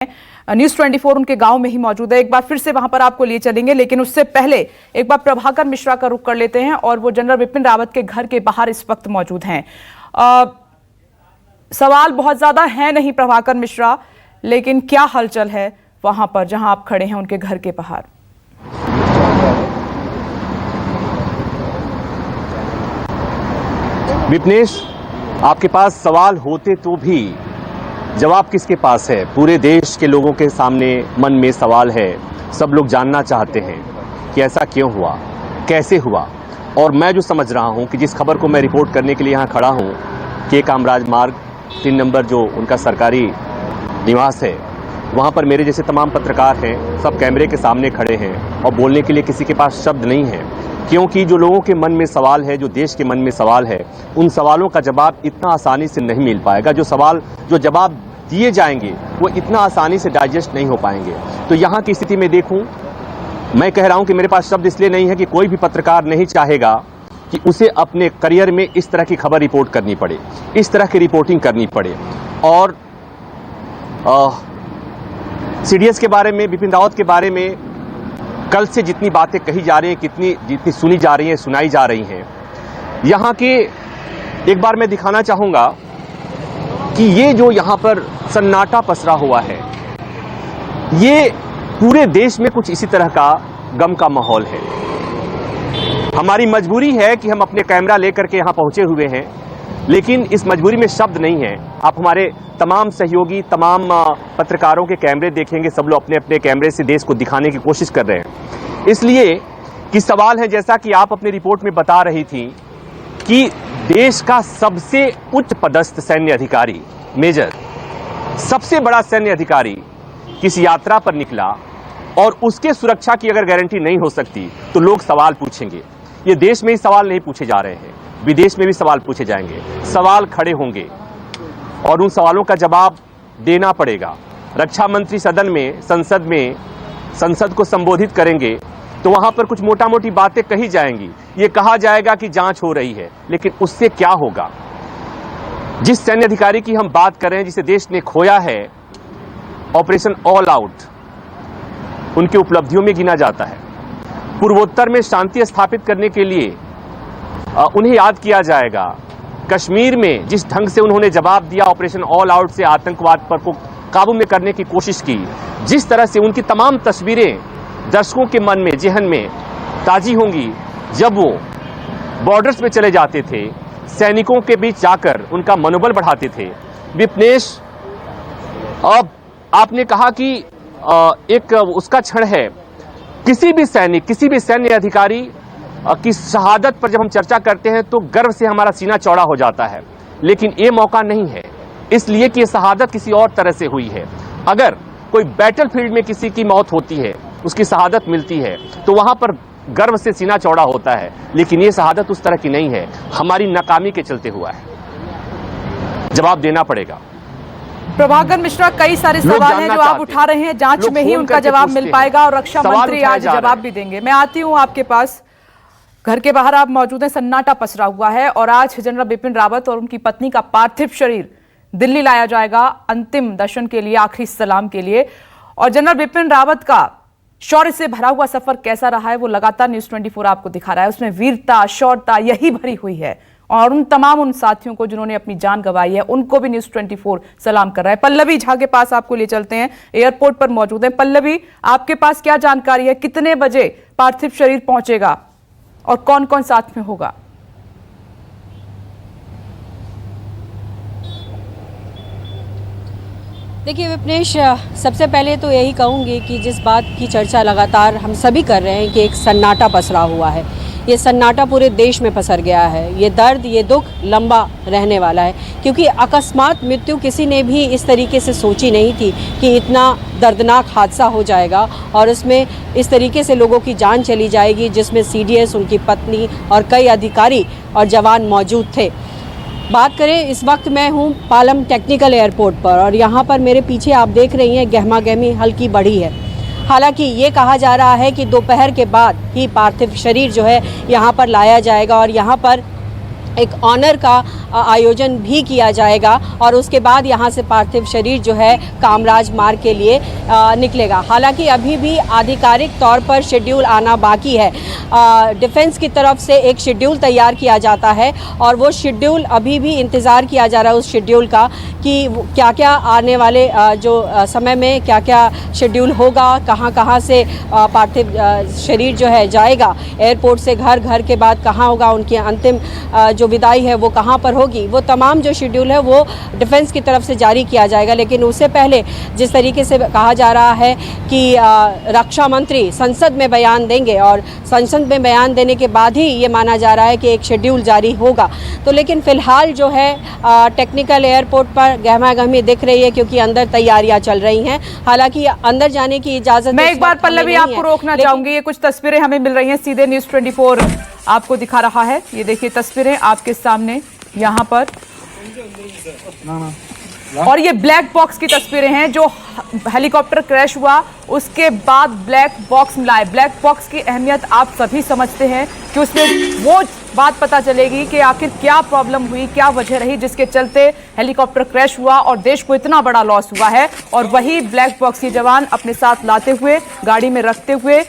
News 24 उनके गांव में ही मौजूद है। एक बार फिर से वहां पर आपको लिए चलेंगे, लेकिन उससे पहले एक बार प्रभाकर मिश्रा का रुख कर लेते हैं और वो जनरल बिपिन रावत के घर के बाहर इस वक्त मौजूद हैं। सवाल बहुत ज्यादा है नहीं प्रभाकर मिश्रा, लेकिन क्या हलचल है वहां पर जहां आप खड़े हैं उनके घर के बाहर? विपनेश, आपके पास सवाल होते तो भी जवाब किसके पास है? पूरे देश के लोगों के सामने मन में सवाल है। सब लोग जानना चाहते हैं कि ऐसा क्यों हुआ, कैसे हुआ। और मैं जो समझ रहा हूं कि जिस खबर को मैं रिपोर्ट करने के लिए यहां खड़ा हूं कि कामराज मार्ग 3 नंबर जो उनका सरकारी निवास है, वहां पर मेरे जैसे तमाम पत्रकार हैं, सब कैमरे के सामने खड़े हैं और बोलने के लिए किसी के पास शब्द नहीं है, क्योंकि जो लोगों के मन में सवाल है, जो देश के मन में सवाल है, उन सवालों का जवाब इतना आसानी से नहीं मिल पाएगा। जो जवाब दिए जाएंगे वो इतना आसानी से डाइजेस्ट नहीं हो पाएंगे। तो यहाँ की स्थिति में देखूं, मैं कह रहा हूं कि मेरे पास शब्द इसलिए नहीं है कि कोई भी पत्रकार नहीं चाहेगा कि उसे अपने करियर में इस तरह की खबर रिपोर्ट करनी पड़े, इस तरह की रिपोर्टिंग करनी पड़े। और सीडीएस के बारे में, बिपिन रावत के बारे में कल से जितनी बातें कही जा रही हैं, जितनी सुनी जा रही हैं, सुनाई जा रही हैं, यहाँ के एक बार मैं दिखाना चाहूंगा कि ये जो यहाँ पर सन्नाटा पसरा हुआ है, ये पूरे देश में कुछ इसी तरह का गम का माहौल है। हमारी मजबूरी है कि हम अपने कैमरा लेकर के यहाँ पहुंचे हुए हैं, लेकिन इस मजबूरी में शब्द नहीं है। आप हमारे तमाम सहयोगी, तमाम पत्रकारों के कैमरे देखेंगे, सब लोग अपने अपने कैमरे से देश को दिखाने की कोशिश कर रहे हैं। इसलिए कि सवाल है, जैसा कि आप अपनी रिपोर्ट में बता रही थी, कि देश का सबसे उच्च पदस्थ सैन्य अधिकारी, मेजर, सबसे बड़ा सैन्य अधिकारी किस यात्रा पर निकला और उसके सुरक्षा की अगर गारंटी नहीं हो सकती तो लोग सवाल पूछेंगे। ये देश में ही सवाल नहीं पूछे जा रहे हैं, विदेश में भी सवाल पूछे जाएंगे, सवाल खड़े होंगे और उन सवालों का जवाब देना पड़ेगा। रक्षा मंत्री सदन में, संसद को संबोधित करेंगे तो वहां पर कुछ मोटा मोटी बातें कही जाएंगी। ये कहा जाएगा कि जांच हो रही है, लेकिन उससे क्या होगा? जिस सैन्य अधिकारी की हम बात कर रहे हैं, जिसे देश ने खोया है, ऑपरेशन ऑल आउट उनकी उपलब्धियों में गिना जाता है। पूर्वोत्तर में शांति स्थापित करने के लिए उन्हें याद किया जाएगा। कश्मीर में जिस ढंग से उन्होंने जवाब दिया, ऑपरेशन ऑल आउट से आतंकवाद पर को काबू में करने की कोशिश की, जिस तरह से उनकी तमाम तस्वीरें दर्शकों के मन में, जेहन में ताजी होंगी जब वो बॉर्डर्स में चले जाते थे, सैनिकों के बीच जाकर उनका मनोबल बढ़ाते थे। विपनेश, अब आपने कहा कि एक उसका क्षण है, किसी भी सैनिक, किसी भी सैन्य अधिकारी की शहादत पर जब हम चर्चा करते हैं तो गर्व से हमारा सीना चौड़ा हो जाता है, लेकिन ये मौका नहीं है, इसलिए कि ये शहादत किसी और तरह से हुई है। अगर कोई बैटलफील्ड में किसी की मौत होती है, उसकी शहादत मिलती है, तो वहां पर गर्व से सीना चौड़ा होता है, लेकिन ये शहादत उस तरह की नहीं है, हमारी नाकामी के चलते हुआ है। जवाब देना पड़ेगा। प्रभाकर मिश्रा, कई सारे सवाल हैं जो आप उठा रहे हैं, जांच में ही उनका जवाब मिल पाएगा और रक्षा मंत्री आज जवाब भी देंगे। मैं आती हूं आपके पास, घर के बाहर आप मौजूद हैं, सन्नाटा पसरा हुआ है और आज जनरल बिपिन रावत और उनकी पत्नी का पार्थिव शरीर दिल्ली लाया जाएगा अंतिम दर्शन के लिए, आखिरी सलाम के लिए। और जनरल बिपिन रावत का शौर्य से भरा हुआ सफर कैसा रहा है वो लगातार न्यूज़ 24 आपको दिखा रहा है। उसमें वीरता, शौर्यता यही भरी हुई है और उन साथियों को जिन्होंने अपनी जान गंवाई है, उनको भी न्यूज़ 24 सलाम कर रहा है। पल्लवी झा के पास आपको ले चलते हैं, एयरपोर्ट पर मौजूद है। पल्लवी, आपके पास क्या जानकारी है, कितने बजे पार्थिव शरीर पहुंचेगा और कौन कौन साथ में होगा? देखिए विपनेश, सबसे पहले तो यही कहूँगी कि जिस बात की चर्चा लगातार हम सभी कर रहे हैं कि एक सन्नाटा पसरा हुआ है, ये सन्नाटा पूरे देश में पसर गया है। ये दर्द, ये दुख लंबा रहने वाला है, क्योंकि अकस्मात मृत्यु किसी ने भी इस तरीके से सोची नहीं थी कि इतना दर्दनाक हादसा हो जाएगा और उसमें इस तरीके से लोगों की जान चली जाएगी, जिसमें सीडीएस, उनकी पत्नी और कई अधिकारी और जवान मौजूद थे। बात करें, इस वक्त मैं हूं पालम टेक्निकल एयरपोर्ट पर और यहां पर मेरे पीछे आप देख रही हैं गहमा गहमी हल्की बढ़ी है। हालांकि ये कहा जा रहा है कि दोपहर के बाद ही पार्थिव शरीर जो है यहां पर लाया जाएगा और यहां पर एक ऑनर का आयोजन भी किया जाएगा और उसके बाद यहाँ से पार्थिव शरीर जो है कामराज मार्ग के लिए निकलेगा। हालांकि अभी भी आधिकारिक तौर पर शेड्यूल आना बाकी है। डिफेंस की तरफ से एक शेड्यूल तैयार किया जाता है और वो शेड्यूल अभी भी इंतज़ार किया जा रहा है उस शेड्यूल का कि क्या क्या आने वाले जो समय में क्या क्या शेड्यूल होगा, कहाँ कहाँ से पार्थिव शरीर जो है जाएगा, एयरपोर्ट से घर, घर के बाद कहाँ होगा, उनकी अंतिम जो विदाई है वो कहाँ पर होगी, वो तमाम जो शेड्यूल है वो डिफेंस की तरफ से जारी किया जाएगा। लेकिन उससे पहले जिस तरीके से कहा जा रहा है कि रक्षा मंत्री संसद में बयान देंगे और संसद में बयान देने के बाद ही ये माना जा रहा है कि एक शेड्यूल जारी होगा। तो लेकिन फ़िलहाल जो है टेक्निकल एयरपोर्ट पर गहमागहमी दिख रही है क्योंकि अंदर तैयारियां चल रही हैं। हालांकि अंदर जाने की इजाज़त मैं एक बार पल्लवी आपको रोकना चाहूंगी। ये कुछ तस्वीरें हमें मिल रही हैं, सीधे न्यूज़ 24 आपको दिखा रहा है। ये देखिए तस्वीरें आपके सामने यहाँ पर, और ये ब्लैक बॉक्स की तस्वीरें हैं जो हेलीकॉप्टर क्रैश हुआ उसके बाद ब्लैक बॉक्स मिला है। ब्लैक बॉक्स की अहमियत आप सभी समझते हैं कि उसमें वो बात पता चलेगी कि आखिर क्या प्रॉब्लम हुई, क्या वजह रही जिसके चलते हेलीकॉप्टर क्रैश हुआ और देश को इतना बड़ा लॉस हुआ है। और वही ब्लैक बॉक्स के जवान अपने साथ लाते हुए, गाड़ी में रखते हुए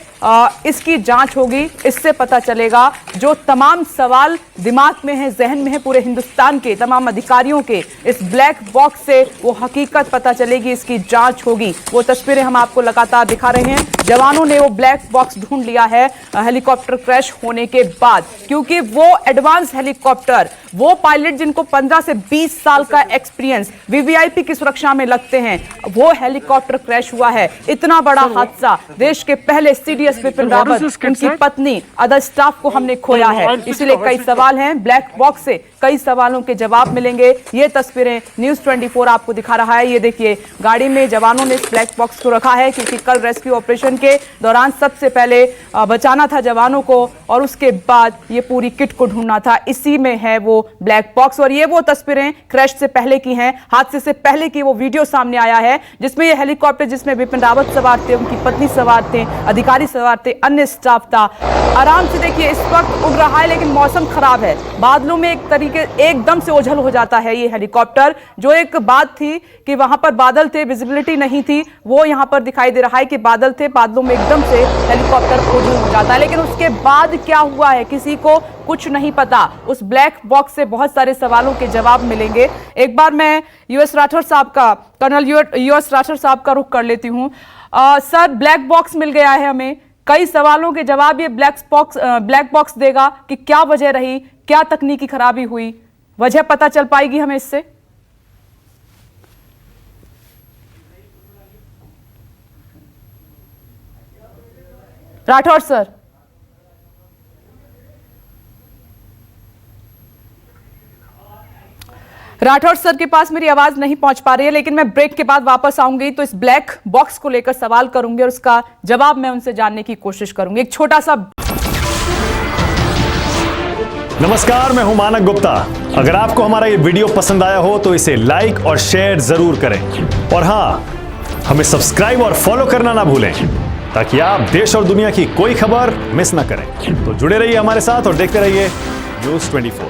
इसकी जांच होगी। इससे पता चलेगा जो तमाम सवाल दिमाग में है, जहन में है पूरे हिंदुस्तान के तमाम अधिकारियों के, इस ब्लैक बॉक्स से वो हकीकत पता चलेगी, इसकी जांच होगी। वो तस्वीरें हम आपको लगातार दिखा रहे हैं। जवानों ने वो ब्लैक बॉक्स ढूंढ लिया है हेलीकॉप्टर क्रैश होने के बाद, क्योंकि वो एडवांस हेलीकॉप्टर, वो पायलट जिनको 15 से 20 साल का एक्सपीरियंस वीवीआईपी की सुरक्षा में लगते हैं, वो हेलीकॉप्टर क्रैश हुआ है। इतना बड़ा हादसा, देश के पहले सीडीएस बिपिन रावत, उनकी पत्नी, अदर स्टाफ को हमने खोया है। इसलिए कई सवाल हैं। ब्लैक बॉक्स से कई सवालों के जवाब मिलेंगे। ये तस्वीरें न्यूज़ 24 आपको दिखा रहा है। ये देखिए गाड़ी में जवानों ने इस ब्लैक बॉक्स को रखा है क्योंकि कल रेस्क्यू ऑपरेशन के दौरान सबसे पहले बचाना था जवानों को और उसके बाद ये पूरी किट को ढूंढना था। इसी में है वो ब्लैक बॉक्स। और ये वो तस्वीरें क्रैश से पहले की हैं, हादसे से पहले की वो वीडियो सामने आया है जिसमें ये हेलीकॉप्टर, जिसमें बिपिन रावत सवार थे, उनकी पत्नी सवार थे, अधिकारी सवार थे, अन्य स्टाफ था। आराम से देखिए इस वक्त उड़ रहा है लेकिन मौसम खराब है, बादलों में एक तरीके एकदम से ओझल हो जाता है ये हेलीकॉप्टर। जो एक बात थी कि वहां पर बादल थे, विजिबिलिटी नहीं थी, वो यहां पर दिखाई दे रहा है कि बादल थे, बादलों में एकदम से हेलीकॉप्टर ओझल हो जाता है। लेकिन उसके बाद क्या हुआ है किसी को कुछ नहीं पता। उस ब्लैक बॉक्स से बहुत सारे सवालों के जवाब मिलेंगे। एक बार मैं यूएस राठौर साहब का, कर्नल यूएस राठौर साहब का रुख कर लेती हूं। सर, ब्लैक बॉक्स मिल गया है हमें, कई सवालों के जवाब ये ब्लैक बॉक्स देगा कि क्या वजह रही, क्या तकनीकी खराबी हुई, वजह पता चल पाएगी हमें इससे? राठौर सर, राठौर सर के पास मेरी आवाज नहीं पहुंच पा रही है, लेकिन मैं ब्रेक के बाद वापस आऊंगी तो इस ब्लैक बॉक्स को लेकर सवाल करूंगी और उसका जवाब मैं उनसे जानने की कोशिश करूंगी। एक छोटा सा। नमस्कार, मैं हूं मानक गुप्ता। अगर आपको हमारा ये वीडियो पसंद आया हो तो इसे लाइक और शेयर जरूर करें और हाँ, हमें सब्सक्राइब और फॉलो करना ना भूलें ताकि आप देश और दुनिया की कोई खबर मिस ना करें। तो जुड़े रहिए हमारे साथ और देखते रहिए न्यूज़ 24।